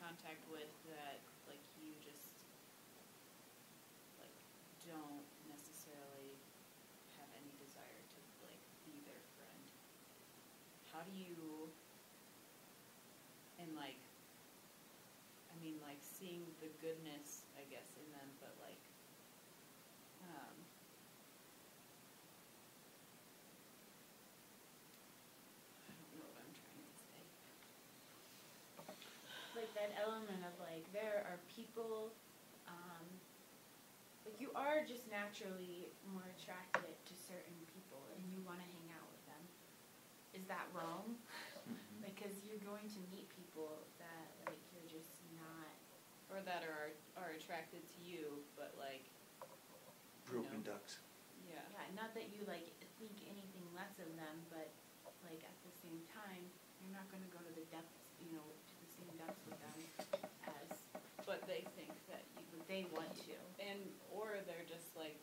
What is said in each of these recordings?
contact with that, like, you just, like, don't necessarily have any desire to, like, be their friend. How do you, and, like, I mean, like, seeing the goodness, I guess, in them, but, like, I don't know what I'm trying to say. Like, that element of, like, there are people, like, you are just naturally more attracted to certain people, and you want to hang out with them. Is that wrong? Because you're going to meet people that, like, you're just not... Or that are attracted to you, but, like... Broken ducks. Yeah, not that you, like, think anything less of them, but, like, at the same time, you're not going to go to the depths, to the same depths with them as... But they think that they want to. Or they're just, like,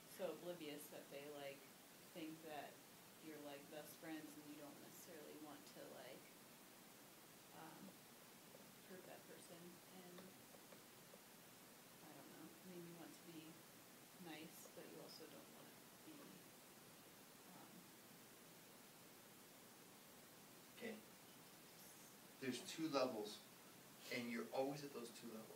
so oblivious that they, like, think that you're, like, best friends and you don't necessarily want to, like, hurt that person. And I don't know. I mean, you want to be nice, but you also don't want to be... Okay. There's two levels, and you're always at those two levels.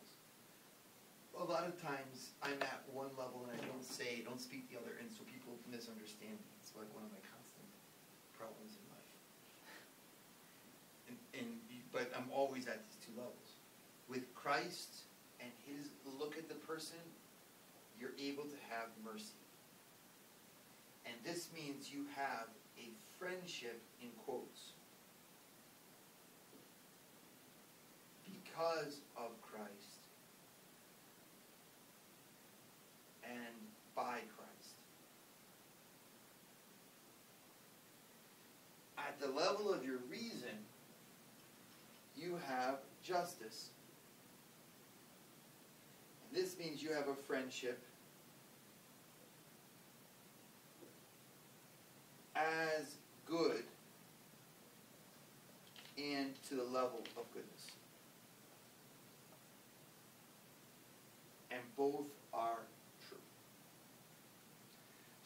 A lot of times, I'm at one level and I don't speak the other, and so people misunderstand me. It's like one of my constant problems in life. But I'm always at these two levels. With Christ and his look at the person, you're able to have mercy. And this means you have a friendship, in quotes, because of Christ and by Christ. At the level of your reason, you have justice. And this means you have a friendship as good and to the level of goodness. And both are true.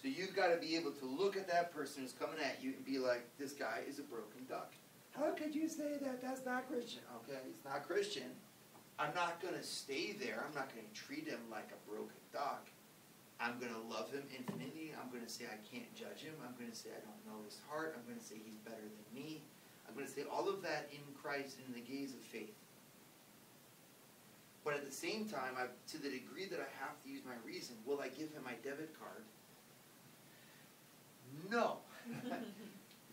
So you've got to be able to look at that person who's coming at you and be like, this guy is a broken duck. How could you say that? That's not Christian. Okay, it's not Christian. I'm not going to stay there. I'm not going to treat him like a broken duck. I'm going to love him infinitely. I'm going to say I can't judge him. I'm going to say I don't know his heart. I'm going to say he's better than me. I'm going to say all of that in Christ in the gaze of faith. But at the same time, to the degree that I have to use my reason, will I give him my debit card? No.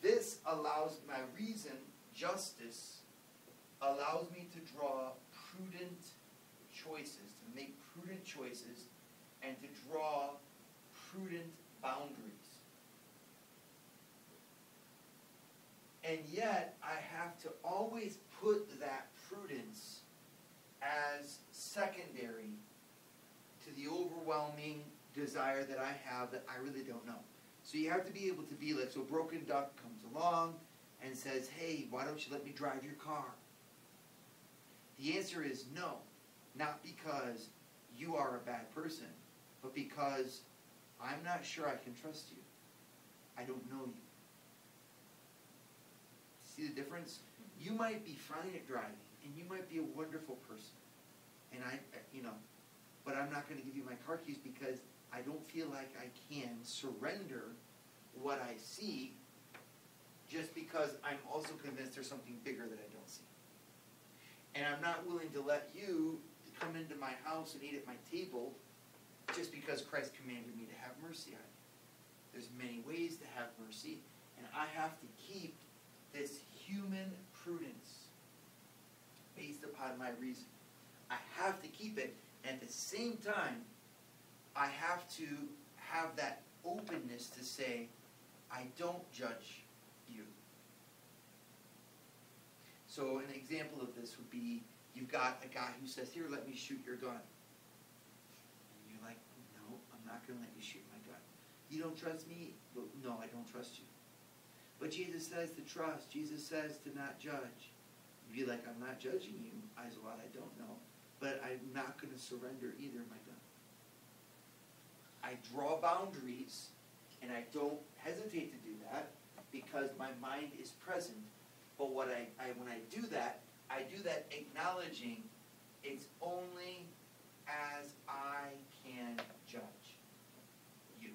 This allows my reason, justice, allows me to draw prudent choices, to make prudent choices, and to draw prudent boundaries. And yet, I have to always put that prudence as secondary to the overwhelming desire that I have that I really don't know. So you have to be able to be like, so Broken Duck comes along and says, hey, why don't you let me drive your car? The answer is no. Not because you are a bad person, but because I'm not sure I can trust you. I don't know you. See the difference? You might be fine at driving, and you might be a wonderful person. And but I'm not going to give you my car keys because I don't feel like I can surrender what I see just because I'm also convinced there's something bigger that I don't see. And I'm not willing to let you come into my house and eat at my table just because Christ commanded me to have mercy on you. There's many ways to have mercy, and I have to keep this human prudence based upon my reason. I have to keep it, and at the same time, I have to have that openness to say, I don't judge you. So an example of this would be, you've got a guy who says, here, let me shoot your gun. And you're like, no, I'm not going to let you shoot my gun. You don't trust me? Well, no, I don't trust you. But Jesus says to trust. Jesus says to not judge. You'd be like, I'm not judging you, Isolde, I don't know. But I'm not going to surrender either, my gun. I draw boundaries, and I don't hesitate to do that because my mind is present. But what when I do that acknowledging it's only as I can judge you.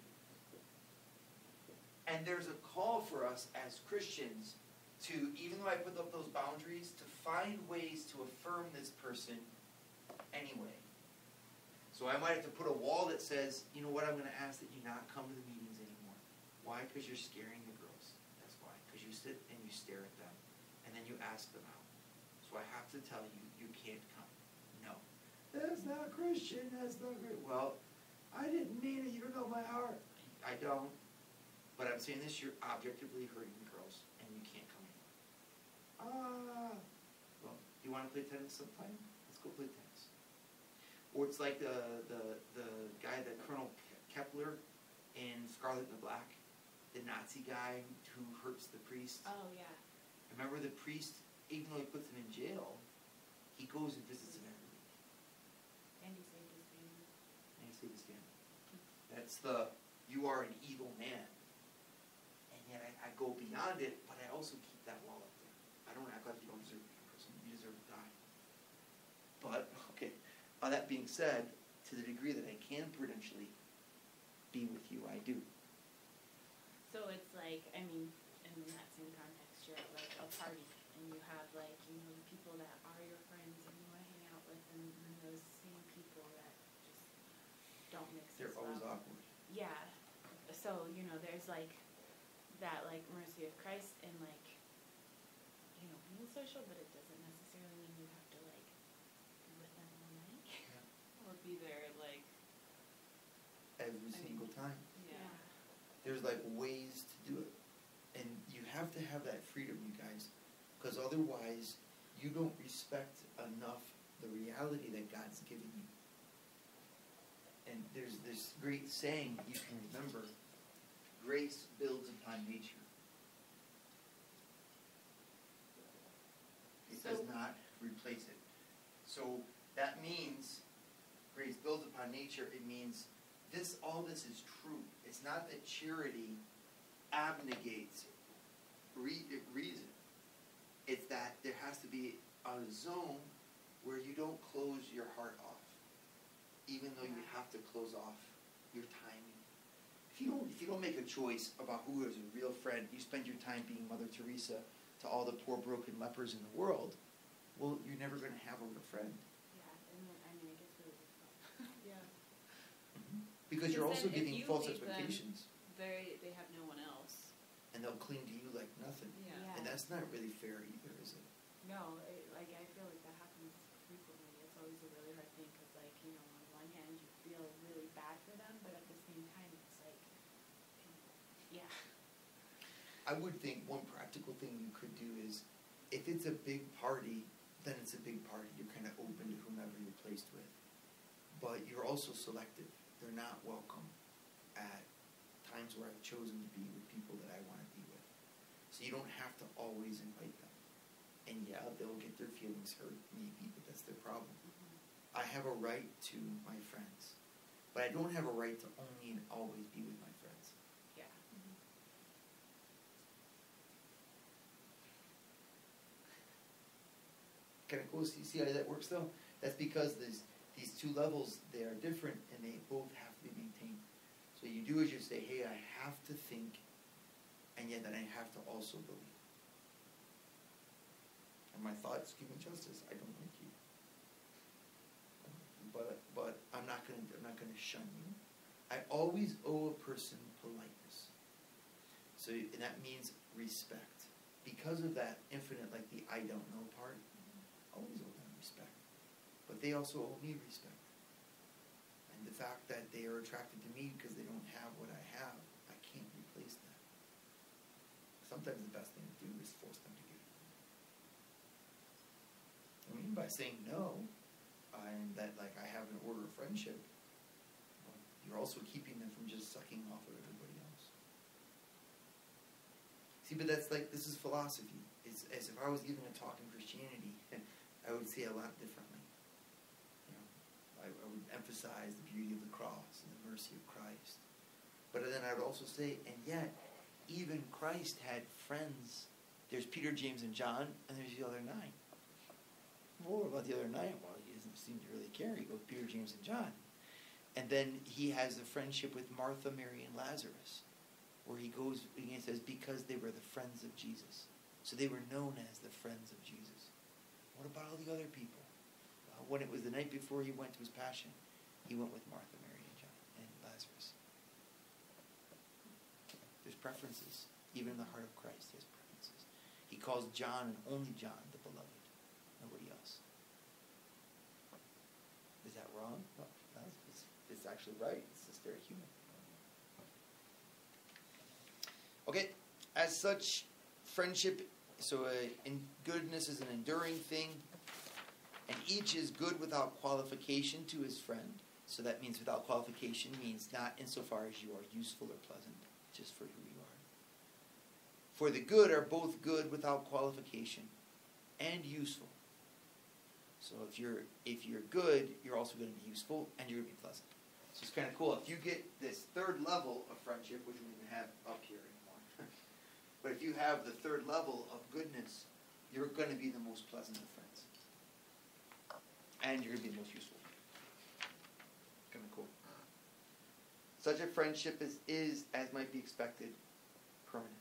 And there's a call for us as Christians to, even though I put up those boundaries, to find ways to affirm this person anyway. So I might have to put a wall that says, you know what, I'm going to ask that you not come to the meetings anymore. Why? Because you're scaring the girls. That's why. Because you sit and you stare at them. And then you ask them out. So I have to tell you, you can't come. No. That's not Christian. That's not great. Well, I didn't mean it. You don't know my heart. I don't. But I'm saying this, you're objectively hurting the girls. And you can't come anymore. Well, you want to play tennis sometime? Let's go play tennis. Or it's like the guy, the Colonel Kepler in Scarlet and the Black, the Nazi guy who hurts the priest. Oh, yeah. Remember the priest, even though he puts him in jail, he goes and visits him every week. And he saved his family. And he saved his family. That's you are an evil man. And yet I go beyond it, but I also keep that wall up there. I don't act like you don't deserve to be a person. You deserve to die. But, okay, that being said, to the degree that I can prudentially be with you, I do. So it's like, I mean, in that same context, you're at like a party, and you have like, you know, the people that are your friends and you want to hang out with, and then those same people that just don't mix They're as always well. awkward. Yeah. So, you know, there's like that like mercy of Christ and like, you know, being social, but it doesn't necessarily mean you have to like be with them all night. Or be there, like, Every single time. yeah. There's like ways to do it. And you have to have that freedom, you guys, because otherwise you don't respect enough the reality that God's given you. And there's this great saying you can remember, grace builds upon nature. It does not replace it. So that means grace builds upon nature. It means all this is true. It's not that charity abnegates reason. It's that there has to be a zone where you don't close your heart off, even though you have to close off your timing. If you don't make a choice about who is a real friend, you spend your time being Mother Teresa to all the poor broken lepers in the world, well, you're never going to have a real friend. Yeah, and then, I mean, it gets really difficult. Yeah. Because you're also then if giving you false leave them, expectations. They have no one else. And they'll cling to you like nothing. Yeah. Yeah. And that's not really fair either, is it? No, like I feel like that happens frequently. It's always a really hard thing because, like, you know, on one hand you feel really bad for them, but at the same time it's like, yeah. I would think one practical thing you could do is, if it's a big party, then it's a big party. You're kind of open to whomever you're placed with. But you're also selective. They're not welcome at times where I've chosen to be with people that I want to be with. So you don't have to always invite them. And yeah, they'll get their feelings hurt, maybe, but that's their problem. Mm-hmm. I have a right to my friends. But I don't have a right to only and always be with my friends. Yeah. Kind of cool. See how that works, though? That's because these two levels, they are different, and they both have to be maintained. So you do is you say, hey, I have to think, and yet then I have to also believe. And my thoughts give me justice. I don't like you, but I'm not gonna shun you. I always owe a person politeness. So and that means respect. Because of that infinite, like the I don't know part, I always owe them respect. But they also owe me respect. And the fact that they are attracted to me because they don't have what I have, I can't replace that. Sometimes the best thing to do is force them to give it. I mean, by saying no, and that like I have an order of friendship, well, you're also keeping them from just sucking off of everybody else. See, but that's like, this is philosophy. is as if I was giving a talk in Christianity, I would say a lot differently. You know, I would emphasize the beauty of the cross and the mercy of Christ. But then I would also say, and yet, even Christ had friends. There's Peter, James, and John, and there's the other 9. Well, what about the other 9? Well, he doesn't seem to really care. He goes Peter, James, and John. And then he has the friendship with Martha, Mary, and Lazarus, where he goes and he says, because they were the friends of Jesus. So they were known as the friends of Jesus. What about all the other people? When it was the night before he went to his passion, he went with Martha, Mary, and John, and Lazarus. There's preferences. Even in the heart of Christ, he has preferences. He calls John and only John the beloved. Nobody else. Is that wrong? No, it's actually right. It's just very human. Okay, as such, friendship, so in goodness is an enduring thing, and each is good without qualification to his friend. So that means without qualification means not insofar as you are useful or pleasant, just for who you are. For the good are both good without qualification and useful. So if you're good, you're also going to be useful and you're going to be pleasant. So it's kind of cool. If you get this third level of friendship, which we don't have up here anymore, but if you have the third level of goodness, you're going to be the most pleasant of friends. And you're going to be the most useful. Kind of cool. Such a friendship is, as might be expected, permanent.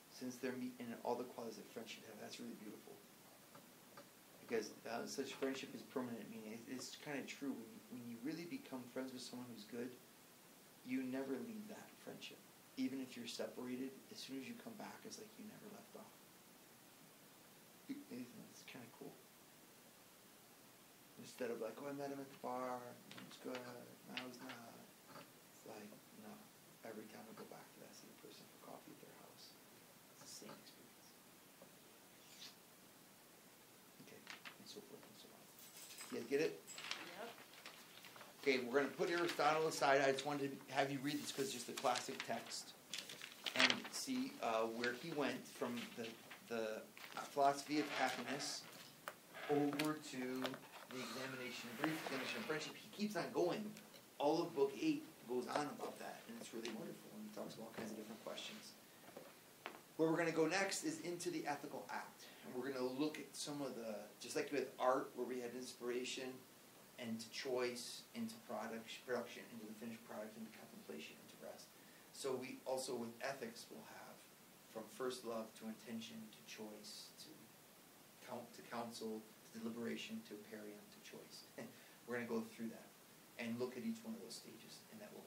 Since they're meet in all the qualities that friends should have. That's really beautiful. Because such friendship is permanent, meaning it's kind of true. When you really become friends with someone who's good, you never leave that friendship. Even if you're separated, as soon as you come back, it's like you never left off. It's kind of cool. Instead of like, oh, I met him at the bar, it's good, now it's not. It's like, no. Every time I go back to that same person for coffee at their house, it's the same experience. Okay, and so forth and so on. You guys get it? Yep. Okay, we're going to put Aristotle aside. I just wanted to have you read this because it's just a classic text and see where he went from the philosophy of happiness over to the brief examination of friendship. He keeps on going. All of book 8 goes on about that, and it's really wonderful, and he talks about all kinds of different questions. Where we're going to go next is into the ethical act, and we're going to look at some of the, just like with art, where we had inspiration, into choice, into production, into the finished product, into contemplation, into rest. So we also, with ethics, will have from first love to intention to choice to counsel to deliberation to perion to choice. We're going to go through that and look at each one of those stages, and that will